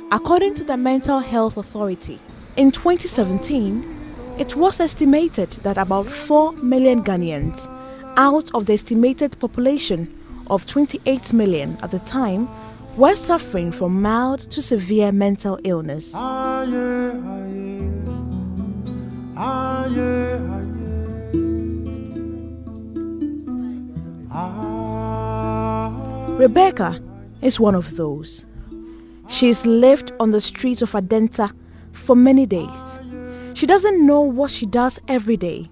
According to the Mental Health Authority, in 2017, it was estimated that about 4 million Ghanaians, out of the estimated population of 28 million at the time, were suffering from mild to severe mental illness. Rebecca is one of those. She's lived on the streets of Adenta for many days. She doesn't know what she does every day.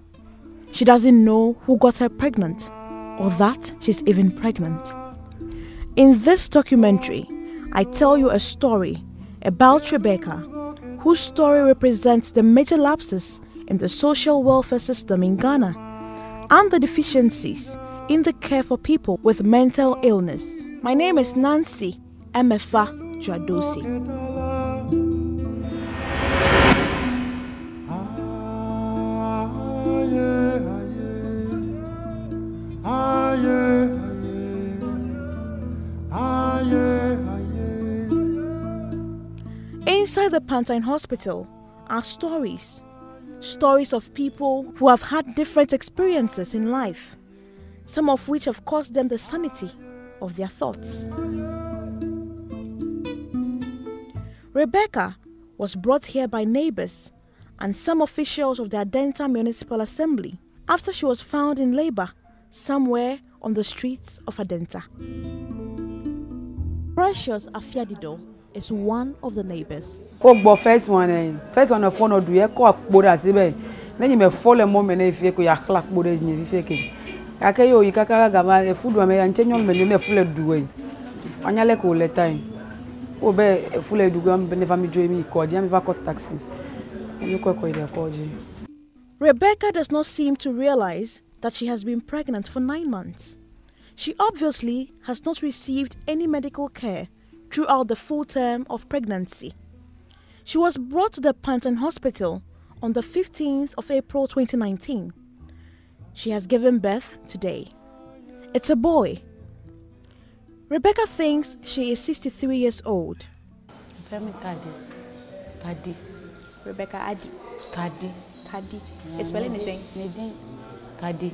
She doesn't know who got her pregnant or that she's even pregnant. In this documentary, I tell you a story about Rebecca, whose story represents the major lapses in the social welfare system in Ghana and the deficiencies in the care for people with mental illness. My name is Nancy Emefa Jadosi. Inside the Pantine Hospital are stories of people who have had different experiences in life, some of which have cost them the sanity of their thoughts. Rebecca was brought here by neighbors and some officials of the Adenta Municipal Assembly after she was found in labor somewhere on the streets of Adenta. Precious Afiadido is one of the neighbors. First one of phone or do you call Boda Sibe? Then you may fall a moment if you could have clack Bodas in the fake. Akayo, Ikaka, a food woman and change on the full of doing. Anyaleko let time. Obe full of dugam, never me join me, called Jam taxi. And you call their call. Rebecca does not seem to realize that she has been pregnant for 9 months. She obviously has not received any medical care throughout the full term of pregnancy. She was brought to the Pantine Hospital on the 15th of April 2019. She has given birth today. It's a boy. Rebecca thinks she is 63 years old. Kadi. Rebecca Adi. Kadi. It's spelling the same. Kadi.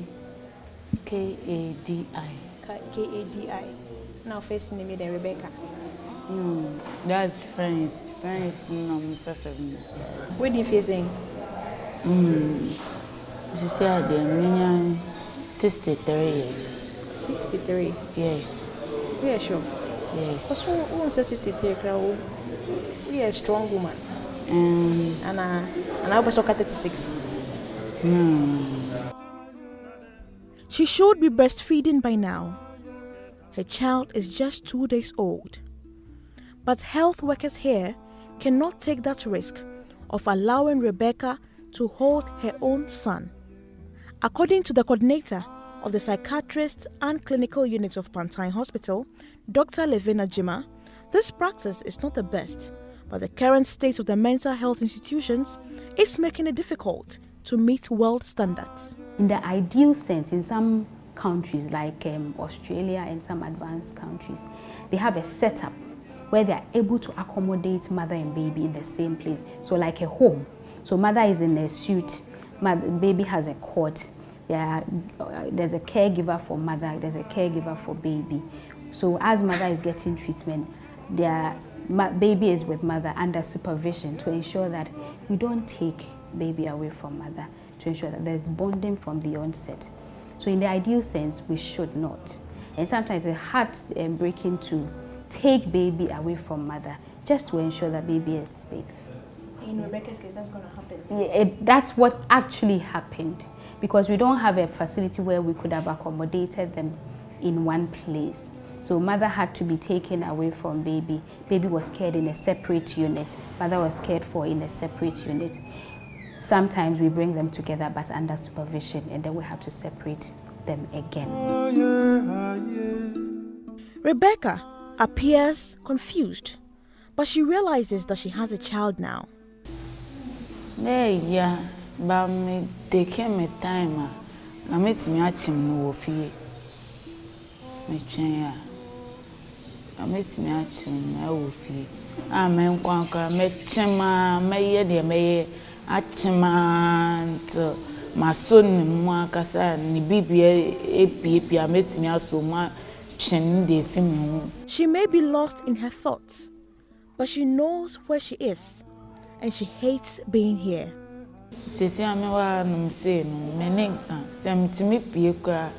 K-A-D-I. K-A-D-I. Now first name is Rebecca. That's French. No, What do you feel saying? She said I'm 63 years. 63? Yes. We are sure. Yes. Because who wants 63? We are a strong woman. And I was 36. She should be breastfeeding by now. Her child is just 2 days old. But health workers here cannot take that risk of allowing Rebecca to hold her own son. According to the coordinator of the psychiatrist and clinical unit of Pantine Hospital, Dr. Levina Jima, this practice is not the best, but the current state of the mental health institutions is making it difficult to meet world standards. In the ideal sense, in some countries like Australia and some advanced countries, they have a setup where they are able to accommodate mother and baby in the same place. So like a home. So mother is in a suite, baby has a cot. There's a caregiver for mother, there's a caregiver for baby. So as mother is getting treatment, their baby is with mother under supervision to ensure that we don't take baby away from mother, to ensure that there's bonding from the onset. So in the ideal sense, we should not. And sometimes it's heartbreaking to take baby away from mother just to ensure that baby is safe. In Rebecca's case, that's going to happen. Yeah, that's what actually happened, because we don't have a facility where we could have accommodated them in one place. So mother had to be taken away from baby. Baby was cared in a separate unit. Mother was cared for in a separate unit. Sometimes we bring them together, but under supervision, and then we have to separate them again. Rebecca appears confused, but she realizes that she has a child now. Yeah, but me taking me time. I met me at him no fee. Me chain. I met me at him no fee. I mean, Quanka, met Chima, may dear may at Chima, my son, Marcasa, and BB, I met me also my chin de female. She may be lost in her thoughts, but she knows where she is, and she hates being here. Sisi amewa numse no menenka semtimi piekwa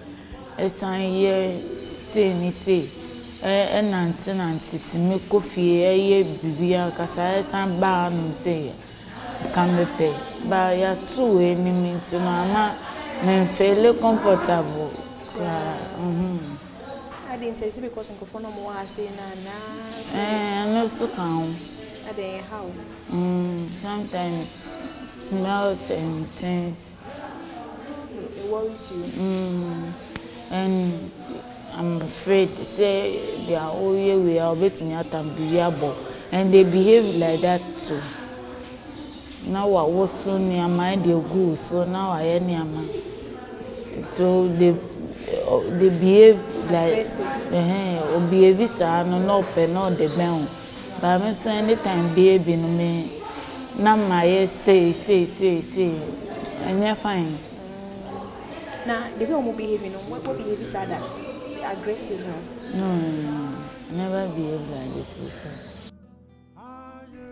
esanye se ni se nante timi kofie eye bibia kasa esan ba numse kamepe ba ya tu enimi no ama men feel comfortable I didn't say because I'm going to say na no so kan I dey how sometimes smells and things. It worries you. And I'm afraid say they are all here we are betting at and they behave like that too. Now I was so near my dear good, so now I am near my. So they behave like or behave no pen no the bell. But I'm saying anytime baby no me. Now my say, and you're fine. Now, the way I'm behaving, what behavior is that? Aggressive, No, never behave like this before.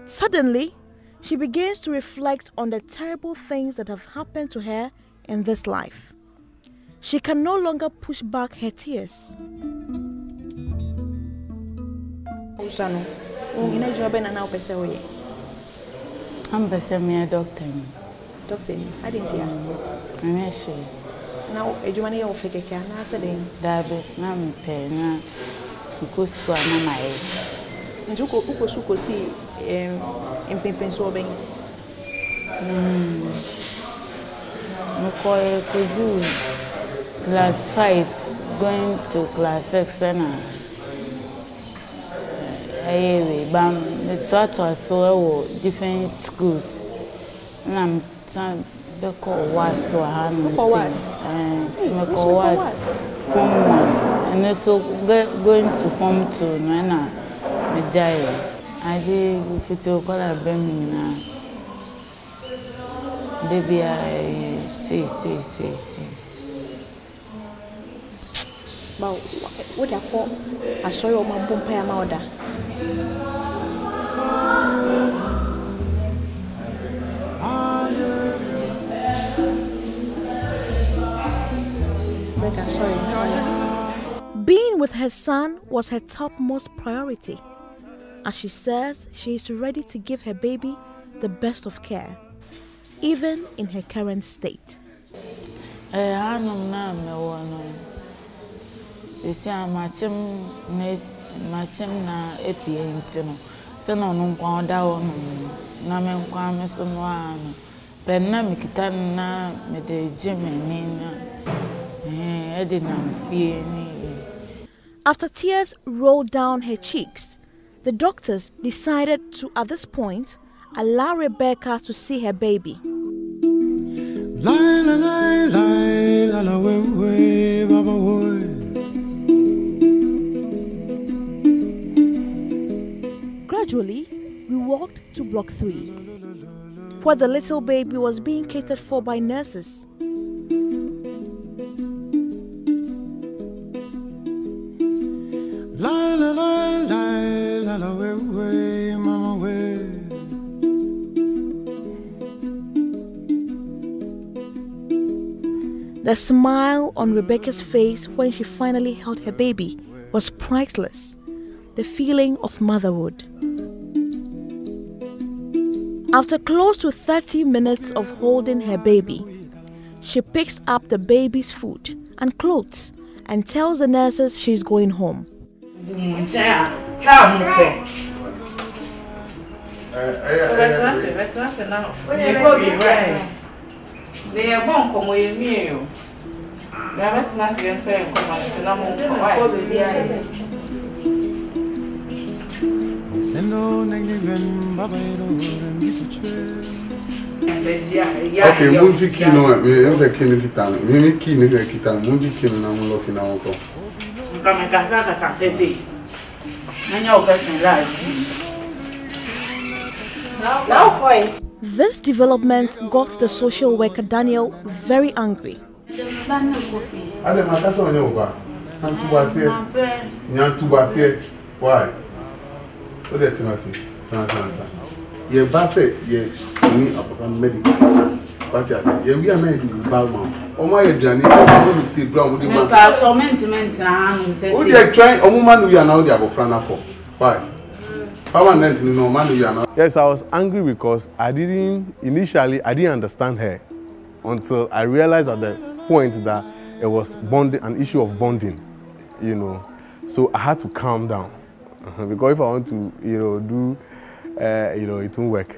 Suddenly, she begins to reflect on the terrible things that have happened to her in this life. She can no longer push back her tears. I'm a doctor. Doctor, I didn't see I'm sure. Now, a Germany of Fake can answer them. David, I'm paying because for my age. And you could see in Pimpin Sobbing. McCoy could do class 5 going to class 6 and bam, it's what I saw different schools. And I'm trying to call was so hard. Form 1. And also going to Form 2. No, I did if it's all call a Birmingham. Baby, I see. But what I call I saw your mom pump her mother. Being with her son was her topmost priority. As she says, she is ready to give her baby the best of care, even in her current state. They say I'm matching na APA, so no one down. Namen Kwame Sonwano, Penamikita na me de Jimmy, I didn't fear any. After tears rolled down her cheeks, the doctors decided to, at this point, allow Rebecca to see her baby. Gradually, we walked to Block 3, where the little baby was being catered for by nurses. The smile on Rebecca's face when she finally held her baby was priceless. The feeling of motherhood. After close to 30 minutes of holding her baby, she picks up the baby's food and clothes and tells the nurses she's going home. Okay, Munji Kino, I'm a Kennedy Town. Mimi Kino, Kitan, Munji Kino, I'm looking at Uncle. Come and Casaka, says he. And your person life. Now, This development got the social worker Daniel very angry. I don't know, that's on over. Nyantubasie. Why? What did you say? Your basse, yes, me up on medical. But I said, yeah, we are made with Balmont. Oh, my, Johnny, I want to see Brown with the man. Oh, they are trying a woman we are now there for Franapo. Why? Yes, I was angry because I didn't understand her until I realized at the point that it was bonding, an issue of bonding, you know. So I had to calm down because if I want to, do, it won't work.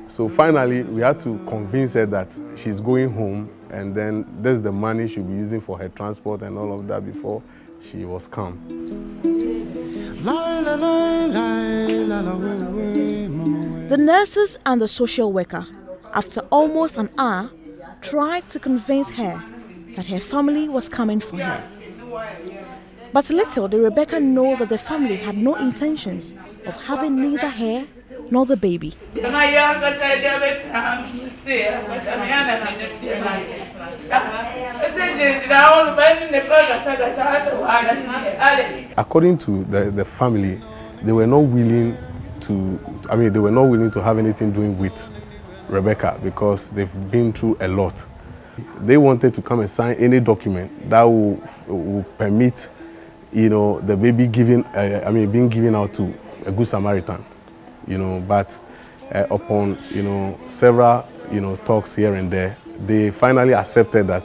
So finally, we had to convince her that she's going home, and then there's the money she'll be using for her transport and all of that before she was calm. The nurses and the social worker, after almost an hour, tried to convince her that her family was coming for her. But little did Rebecca know that the family had no intentions of having neither her nor the baby. According to the family, they were not willing to, they were not willing to have anything doing with Rebecca because they've been through a lot. They wanted to come and sign any document that will permit, the baby being given out to a good Samaritan, but upon, several, talks here and there, they finally accepted that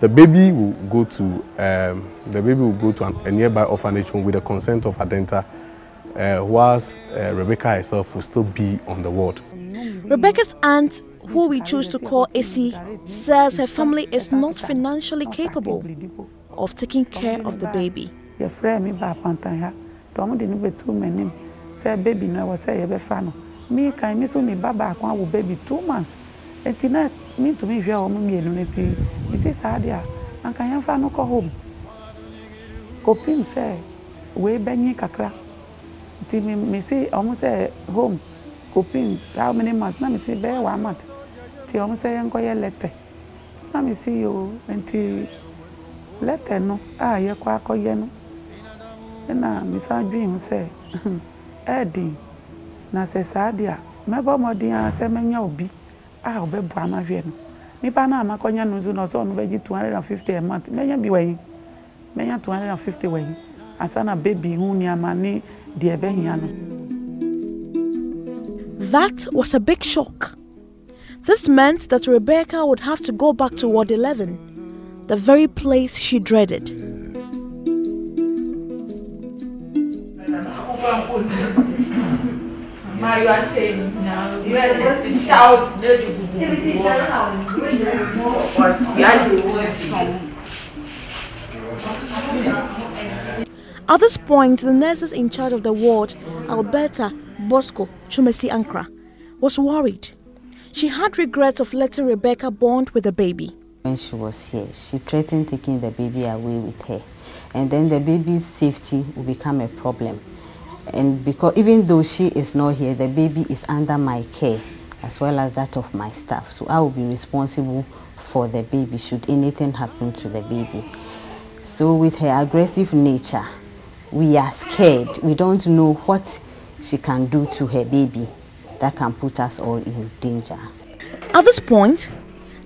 the baby will go to a nearby orphanage home with the consent of Adenta, whilst Rebecca herself will still be on the ward. Rebecca's aunt, who we choose to call Essie, says her family is not financially capable of taking care of the baby. Your friend me ba pantanya. Tomu di no be 2 menim. Say baby no was say be fa no. Me kan me so me baba akwa wo baby 2 months. Enti na me to me hwe o mo mienu neti. Me say sa dia. Anka yan fa no ko home. Kopim say we benyi kakra. Enti me say o mo say home. Kopim how many months na me say be 1 month. Ti o mo say yan ko ye letter. Na me see you enti letter no ye kwa ko ye no. Na misa dream say Eddie na se sadia mebo modin a se menya obi a obebu amahwe no nipa na amakonya no zu no so no beji 250 a month menya bi wen menya 250 wen asana baby hu ni amani de ebehia no. That was a big shock. This meant that Rebecca would have to go back to Ward 11, the very place she dreaded. You are saying now, At this point, the nurses in charge of the ward, Alberta Bosco Chumesi Ankra, was worried. She had regrets of letting Rebecca bond with the baby. When she was here, she threatened taking the baby away with her. And then the baby's safety will become a problem. And because even though she is not here, the baby is under my care as well as that of my staff. So I will be responsible for the baby should anything happen to the baby. So with her aggressive nature, we are scared. We don't know what she can do to her baby that can put us all in danger. At this point,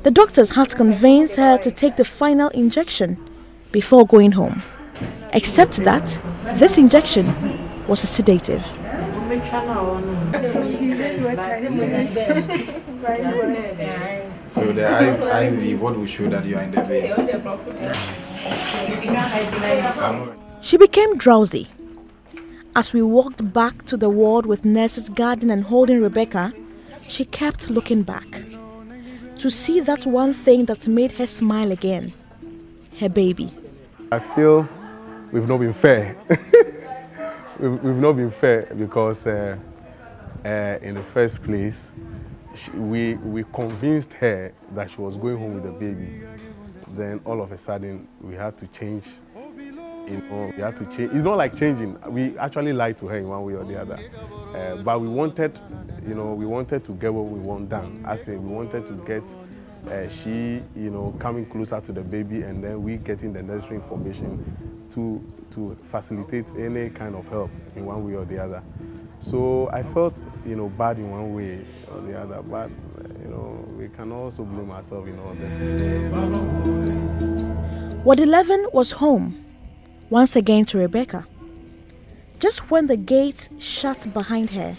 the doctors had to convince her to take the final injection before going home. Except that this injection was a sedative. So the IV, what will show that you are in the vein? She became drowsy. As we walked back to the ward with nurses guarding and holding Rebecca, she kept looking back to see that one thing that made her smile again, her baby. I feel we've not been fair. we've not been fair because in the first place, we convinced her that she was going home with the baby. Then all of a sudden, we had to change. We had to change. It's not like changing. We actually lied to her in one way or the other. But we wanted, we wanted to get what we want done. As in, we wanted to get she, coming closer to the baby, and then we getting the necessary information to facilitate any kind of help in one way or the other. So I felt, bad in one way or the other, but we can also blame ourselves in all this. Ward 11 was home once again to Rebecca. Just when the gates shut behind her,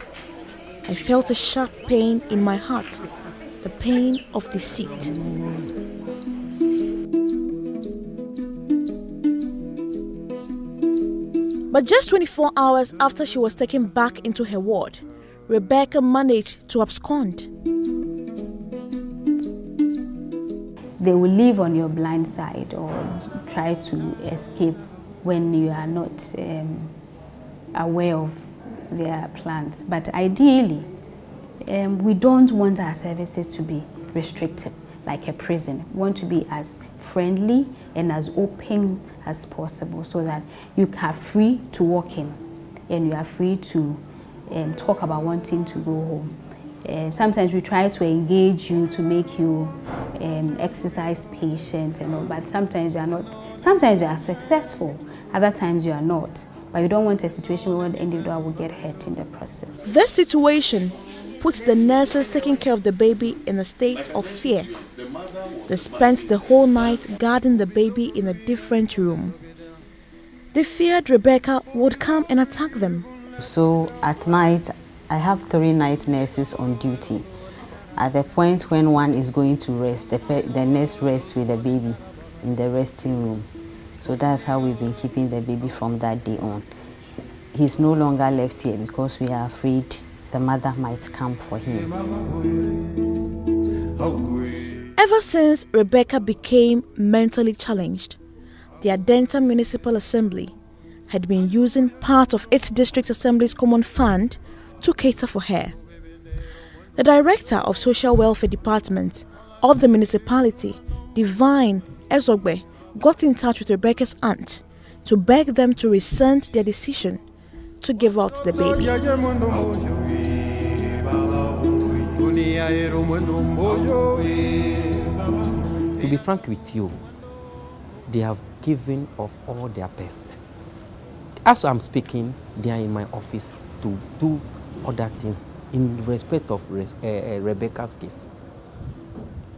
I felt a sharp pain in my heart, the pain of deceit. But just 24 hours after she was taken back into her ward, Rebecca managed to abscond. They will live on your blind side or try to escape when you are not aware of their plans. But ideally, we don't want our services to be restricted like a prison. We want to be as friendly and as open as possible so that you are free to walk in and you are free to talk about wanting to go home. Sometimes we try to engage you to make you exercise patience and all, but sometimes you are not. Sometimes you are successful, other times you are not. But you don't want a situation where the individual will get hurt in the process. This situation puts the nurses taking care of the baby in a state of fear. They spent the whole night guarding the baby in a different room. They feared Rebecca would come and attack them. So at night, I have 3 night nurses on duty. At the point when one is going to rest, the nurse rests with the baby in the resting room. So that's how we've been keeping the baby from that day on. He's no longer left here because we are afraid the mother might come for him. Ever since Rebecca became mentally challenged, the Adenta Municipal Assembly had been using part of its district assembly's common fund to cater for her. The director of Social Welfare Department of the municipality, Divine Ezogbe, got in touch with Rebecca's aunt to beg them to rescind their decision to give out the baby. To be frank with you, they have given of all their best. As I'm speaking, they are in my office to do other things in respect of Rebecca's case.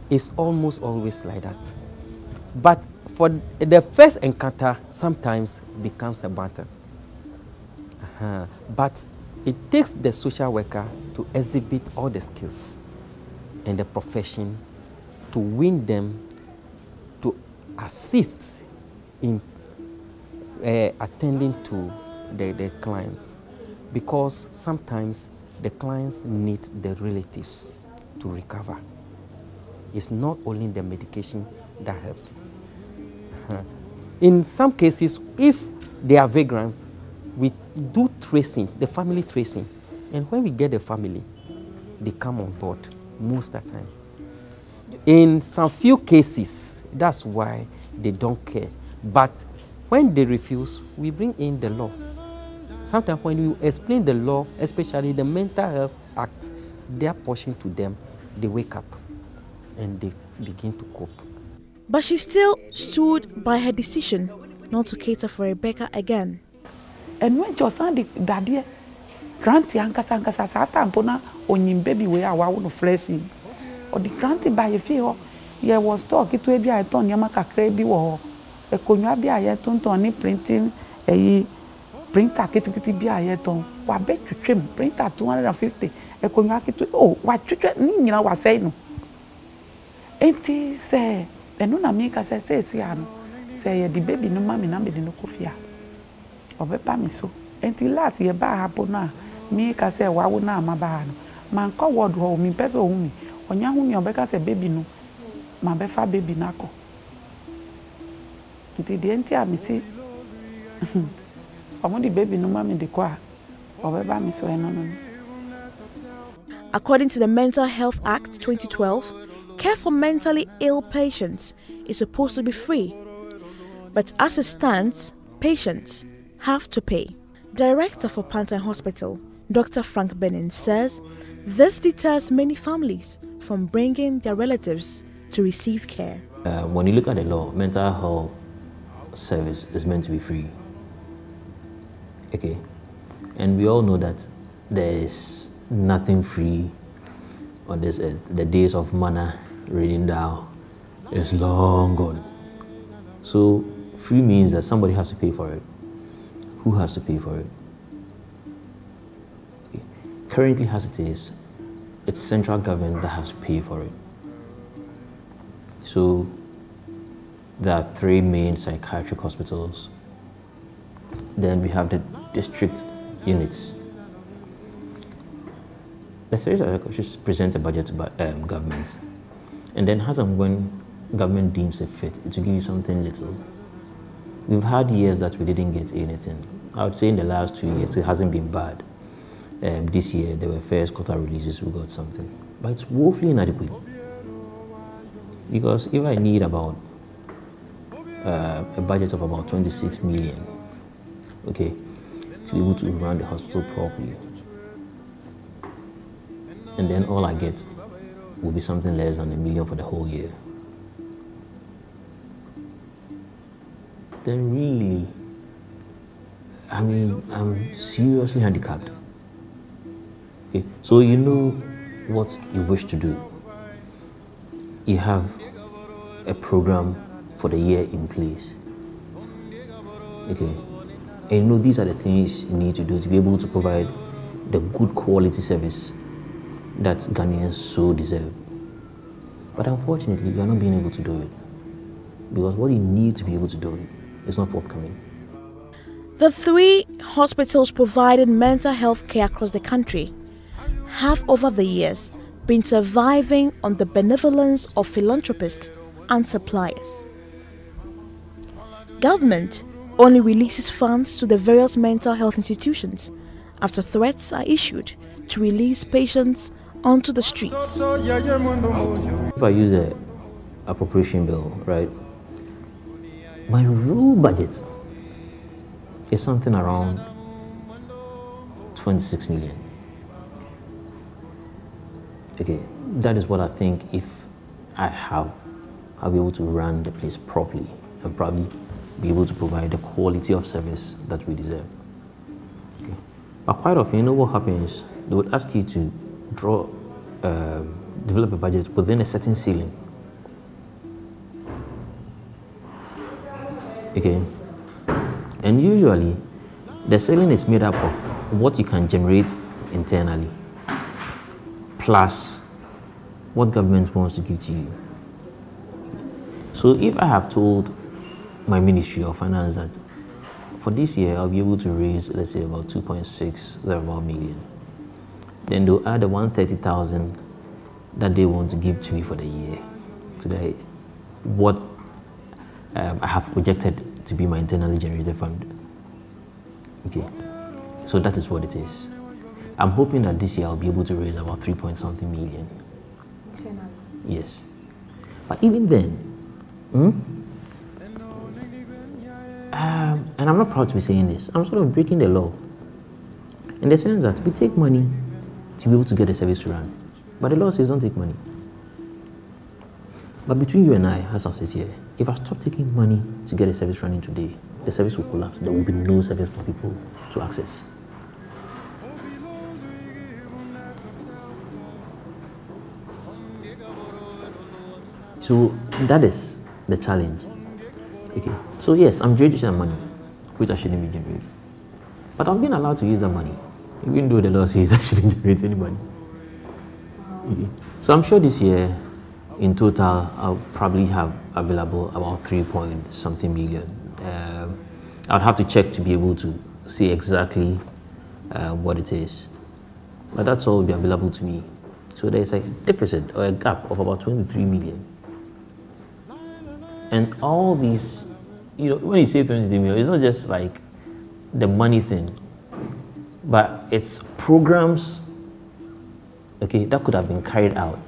It's almost always like that. But for the first encounter, sometimes becomes a battle. But it takes the social worker to exhibit all the skills and the profession to win them to assist in attending to the clients, because sometimes the clients need the relatives to recover. It's not only the medication that helps. In some cases, if they are vagrants, we do tracing, the family tracing. And when we get the family, they come on board most of the time. In some few cases, that's why they don't care. But when they refuse, we bring in the law. Sometimes when you explain the law, especially the Mental Health Act, they are pushing to them, they wake up and they begin to cope. But she still stood by her decision not to cater for Rebecca again. And when your son daddy granty ankasa sata mpona onyim baby we awa wo no fleshing or the granty by you feel ye was talk it we bia ton nyama kakra bi wo ho ekonwa bia ye tonton ni printing printer kitikiti bia ye ton wa be twetwem printer 250 ekonwa kitu oh wa twetwe ni nyina wa sei no enti se enu na mi ka se si ano se ye the baby no mami na me de no kofia obepa mi so Until last year, ba happen na me ka say wa wo na ma ba no. Man call word ho me person hu me. Onya hu me obeka say baby no. Ma be fa baby na ko. Until the enti am say omo di baby no ma me de kwa. Obeba me so eno no. According to the Mental Health Act 2012, care for mentally ill patients is supposed to be free. But as it stands, patients have to pay. Director for Pantan Hospital, Dr. Frank Benin, says this deters many families from bringing their relatives to receive care. When you look at the law, mental health service is meant to be free. Okay? And we all know that there is nothing free on this earth. The days of manna raining down is long gone. So free means that somebody has to pay for it. Who has to pay for it? Okay. Currently, as it is, it's central government that has to pay for it. So there are 3 main psychiatric hospitals. Then we have the district units. The service should present a budget to government, and then as and when government deems it fit, it will give you something little. We've had years that we didn't get anything. I would say in the last 2 years, it hasn't been bad. This year, there were first quarter releases, we got something. But it's woefully inadequate. Because if I need about a budget of about 26 million, okay, to be able to run the hospital properly, and then all I get will be something less than $1 million for the whole year, then really, I mean, I'm seriously handicapped. Okay, so you know what you wish to do. You have a program for the year in place. Okay, and you know these are the things you need to do to be able to provide the good quality service that Ghanaians so deserve. But unfortunately, you are not being able to do it because what you need to be able to do it is not forthcoming. The 3 hospitals providing mental health care across the country have over the years been surviving on the benevolence of philanthropists and suppliers. Government only releases funds to the various mental health institutions after threats are issued to release patients onto the streets. If I use a appropriation bill, right, my real budget is something around 26 million. Okay, that is what I think if I'll be able to run the place properly and probably be able to provide the quality of service that we deserve. Okay. But quite often, you know what happens? They would ask you to develop a budget within a certain ceiling. Okay, and usually the ceiling is made up of what you can generate internally plus what government wants to give to you. So if I have told my Ministry of Finance that for this year I'll be able to raise, let's say, about 2.6 million, then they'll add the 130,000 that they want to give to me for the year to what I have projected to be my internally generated fund. Okay, so that is what it is. I'm hoping that this year I'll be able to raise about 3-point-something million. Yes, but even then, and I'm not proud to be saying this, I'm sort of breaking the law in the sense that we take money to be able to get the service to run, but the law says don't take money. But between you and I, as I sit here, if I stop taking money to get a service running today, the service will collapse. There will be no service for people to access. So that is the challenge. Okay. So yes, I'm generating some money, which I shouldn't be generating. But I'm being allowed to use that money, even though the law says I shouldn't generate any money. Okay. So I'm sure this year, in total, I'll probably have available about 3-point-something million. I'd have to check to be able to say exactly what it is. But that's all will be available to me. So there's a deficit or a gap of about 23 million. And all these, you know, when you say 23 million, it's not just like the money thing, but it's programs, okay, that could have been carried out,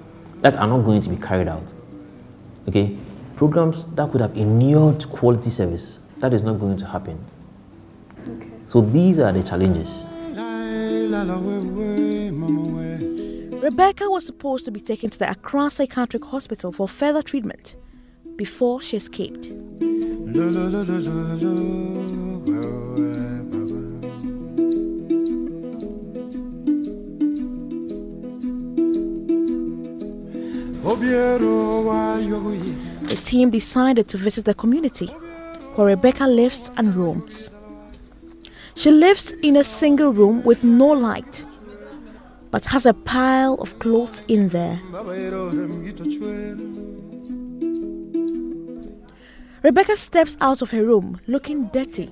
that are not going to be carried out. Okay, programs that could have inured quality service, that is not going to happen. Okay. So these are the challenges. Rebecca was supposed to be taken to the Accra Psychiatric Hospital for further treatment before she escaped. The team decided to visit the community where Rebecca lives and roams. She lives in a single room with no light, but has a pile of clothes in there. Rebecca steps out of her room looking dirty,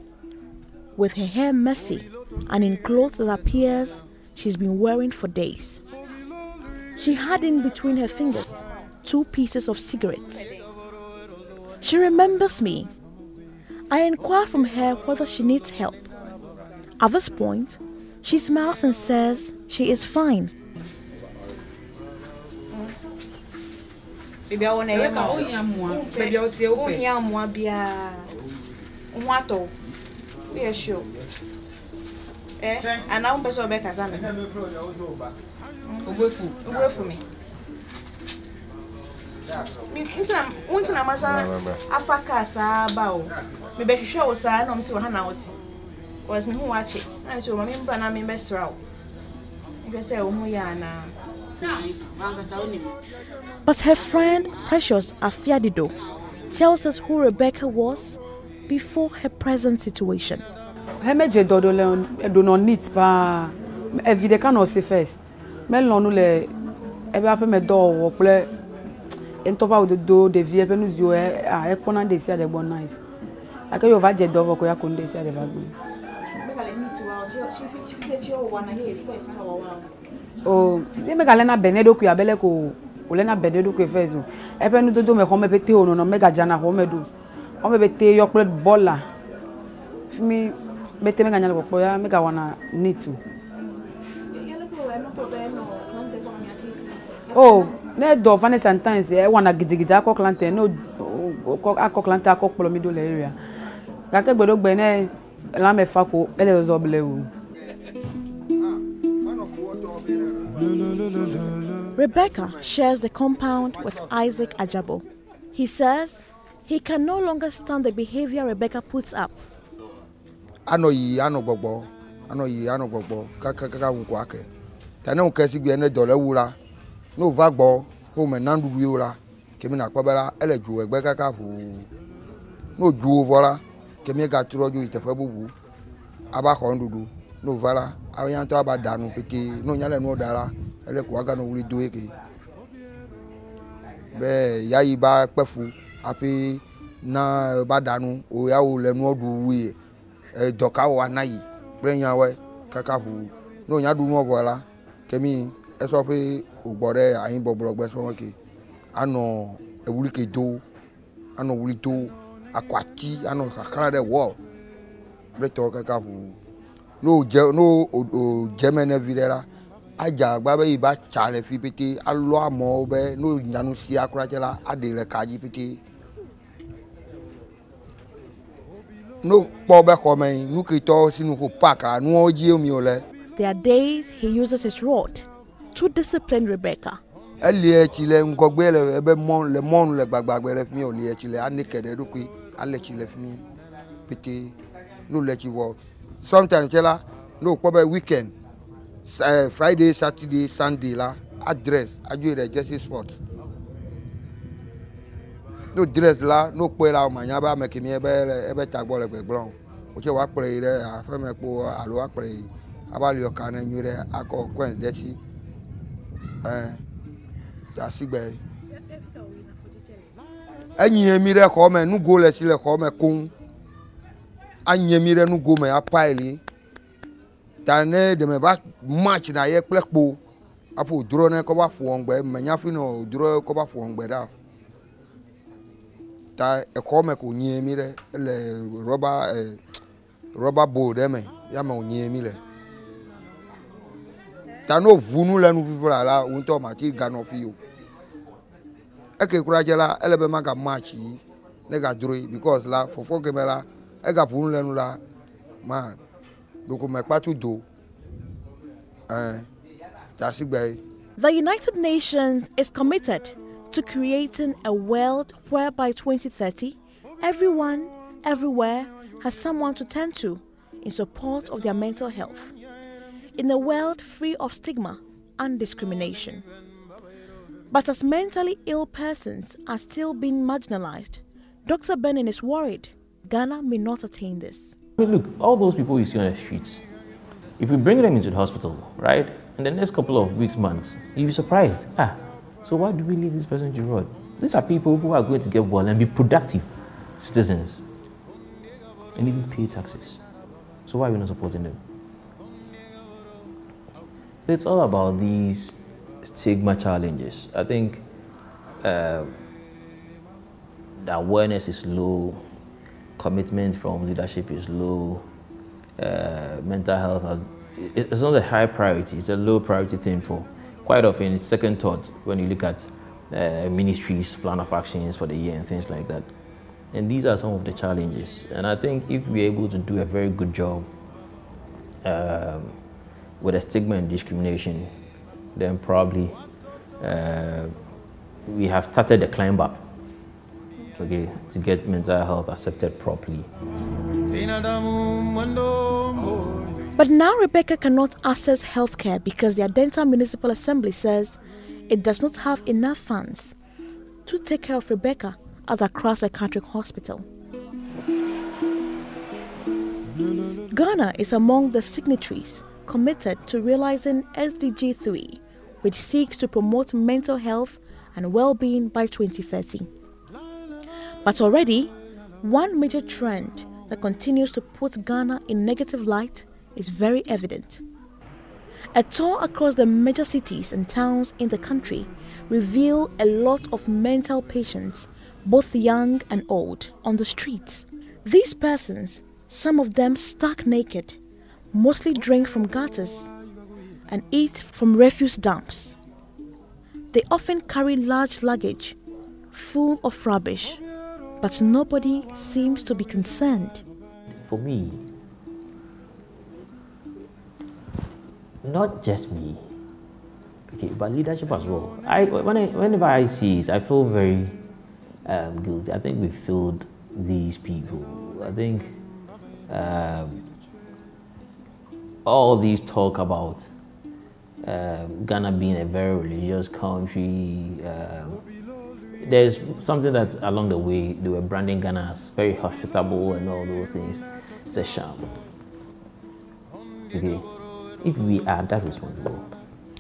with her hair messy and in clothes that appears she's been wearing for days. She had in between her fingers 2 pieces of cigarettes. She remembers me. I inquire from her whether she needs help. At this point, she smiles and says she is fine. Baby, I want to baby, I'll tell you. Sure. And now person Rebecca Zana. Wait for me. Untina masa afaka sa bao. Me be hwehwe wo sa na omsi wo ha na woti. Was me hu wache. Na so mama mba na me besra wo. If say wo hu ya na. But her friend Precious Afiadido tells us who Rebecca was before her present situation. He meje dodo le do no neat pa evide kan o se first. Me lonu le ebe ape me do wo ple entopa o do de vie pe nu zo e pona de sia de bon nice. Ake yo va je do ko ya ko de sia de va gbe. Me kale neat wa she wa na here first me wa. Oh, me kale na benedo ku abele ko o le na benedo ku first o. E pe nu do me ko me pe te o no me ga jana ho me do. O me be te yo ple bola. Fimi bete me ganyalo ko ya me ga wana neat. Oh, ne do fane sometimes e wana gidigida akọ klante no akọ klante akọ polo mi do le area. Ga ke gbedo gbe ne la me fa ko ele zo ble o. Rebecca shares the compound with Isaac Ajabo. He says he can no longer stand the behavior Rebecca puts up. Ano gbogbo kaka unko ake. Tane unke si gbe ne dole wura. No va gbo ko me nandu wi wura. Kemi na kwabara ele ju egbe kaka fu. No ju vola kemi ga turo ju itefe bubu. Aba ko ndudu. No vala ayan to aba danu peke no nyale no dara ele ko aga no wuri do eke. Be yayi ba pefu afi na ba danu o ya o le no du wi doka wa nayi brenya we kaka hu no nya du no vola kemi eso fe ogbore ayin boblogbe so won ke ano ewuri ke do ano wuri do akwati ano kakara de wall breto kaka hu no jemene virera aja gba be ba chale fi pete alo amo be no nyanu si akura chela adele kaji pete no pobe come nu kito sinu ko paka nu oji omi ole. There are days he uses his rod to discipline Rebecca. Elie chile ngogbe le ebe mon le gbagbagbe le fmi olie chile anekede rukui ale chile fmi pete no let you work. Sometimes chela no pobe weekend Friday, Saturday, Sunday la address aju re Jersey sport. No dress la no pe la manya ba me kimi ebe tagbo le gbegbon o che wa pe re afa me po alo wa pe abali o kan nyu re akọ kwen desi da sigbe anyi emi re ko me nu go le si le ko me kun anyi emi re nu go me apile Tane de me ba match na ye plekpo. Apo duro ne ko ba fuongbe menya fi no duro ko ba fuongbe da. Ta e ko me ko nyi mi re le rubber bowl de me ya me nyi mi le. Ta no vunu le nu fi la unto ma ti ga no fi yo. Eke kura jela elebe ma ga match yi ne ga duro because la fofo ke me la e ga vunu le nu la man doko me patu do ta sigbe. The United Nations is committed to creating a world where by 2030, everyone, everywhere has someone to turn to in support of their mental health. In a world free of stigma and discrimination. But as mentally ill persons are still being marginalized, Dr. Benin is worried Ghana may not attain this. I mean, look, all those people you see on the streets, if we bring them into the hospital, right, in the next couple of weeks, months, you'll be surprised. So why do we leave this person to rot? These are people who are going to get well and be productive citizens and even pay taxes. So why are we not supporting them? It's all about these stigma challenges. I think the awareness is low, commitment from leadership is low, mental health, it's not a high priority, it's a low priority thing for quite often it's second thought when you look at ministries, plan of actions for the year and things like that. And these are some of the challenges. And I think if we're able to do a very good job with the stigma and discrimination, then probably we have started the climb up, okay, to get mental health accepted properly. But now Rebecca cannot access healthcare because the Adenta Municipal Assembly says it does not have enough funds to take care of Rebecca at the Accra Psychiatric Hospital. Ghana is among the signatories committed to realizing SDG 3, which seeks to promote mental health and well-being by 2030. But already, one major trend that continues to put Ghana in negative light is very evident. A tour across the major cities and towns in the country reveal a lot of mental patients, both young and old, on the streets. These persons, some of them stark naked, mostly drink from gutters and eat from refuse dumps. They often carry large luggage full of rubbish, but nobody seems to be concerned. For me, not just me, okay, but leadership as well. Whenever I see it, I feel very guilty. I think we failed these people. I think all these talk about Ghana being a very religious country. There's something that along the way they were branding Ghana as very hospitable and all those things. It's a sham. Okay. If we are that responsible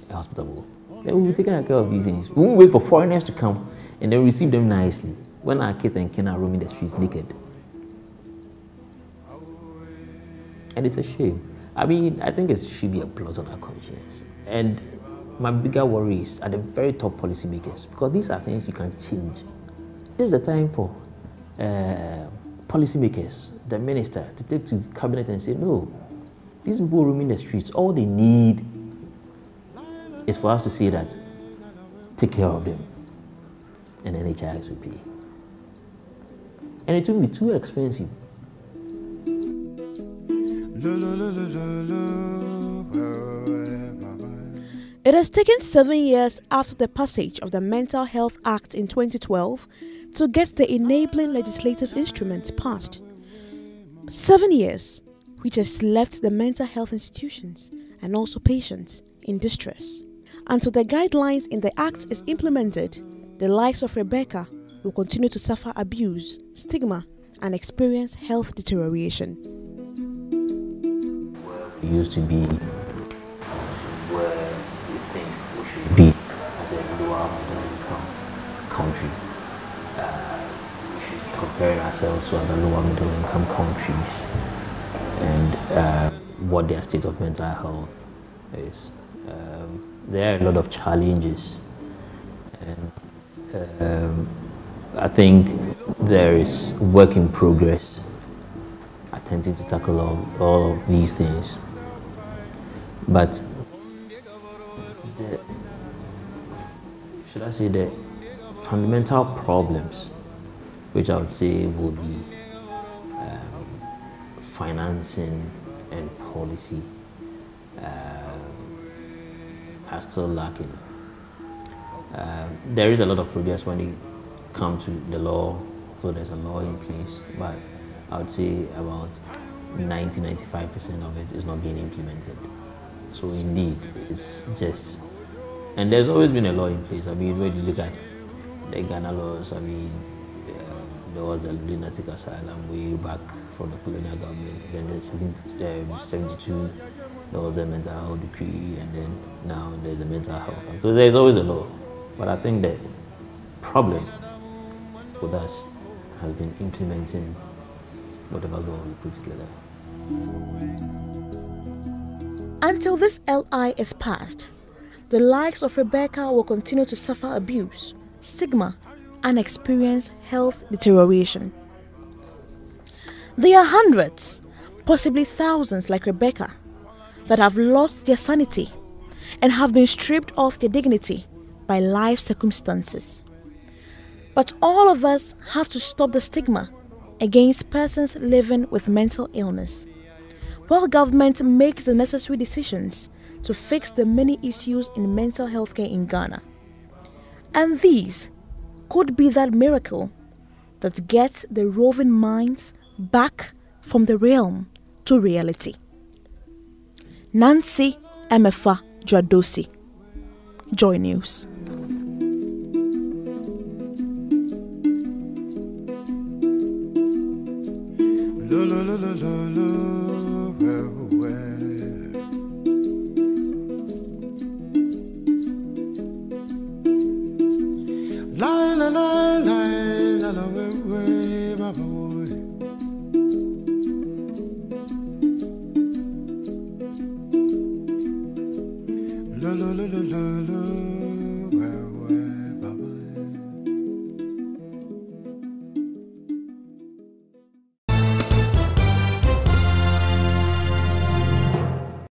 and hospitable, then we'll be taking care of these things. We won't wait for foreigners to come and then receive them nicely when our kids and kin are roaming the streets naked. And it's a shame. I mean, I think it should be a blot on our conscience. And my bigger worry is at the very top policymakers, because these are things you can change. This is the time for policymakers, the minister, to take to cabinet and say, no, these people roaming the streets, all they need is for us to say that, take care of them, and NHIS will pay. And it won't be too expensive. It has taken 7 years after the passage of the Mental Health Act in 2012 to get the enabling legislative instruments passed. 7 years, which has left the mental health institutions and also patients in distress. Until the guidelines in the Act is implemented, the lives of Rebecca will continue to suffer abuse, stigma, and experience health deterioration. We used to be where we think we should be as a lower middle income country. We should compare ourselves to other lower middle income countries. And what their state of mental health is. There are a lot of challenges, and I think there is work in progress attempting to tackle all of these things. But the fundamental problems, which I would say would be financing and policy, are still lacking. There is a lot of progress when it comes to the law, so there's a law in place, but I would say about 90-95% of it is not being implemented. So indeed, it's just, and there's always been a law in place. I mean, when you look at the Ghana laws, I mean, there was the lunatic asylum way back from the colonial government. Then in 72, there was a mental health decree, and then now there's a mental health. And so there's always a law. But I think the problem with us has been implementing whatever law we put together. Until this LI is passed, the likes of Rebecca will continue to suffer abuse, stigma, and experience health deterioration. There are hundreds, possibly thousands like Rebecca, that have lost their sanity and have been stripped of their dignity by life circumstances. But all of us have to stop the stigma against persons living with mental illness, while government makes the necessary decisions to fix the many issues in mental health care in Ghana. And these could be that miracle that gets the roving minds back from the realm to reality. Nancy Emefa Jwadosi, Joy News. La la la la la la.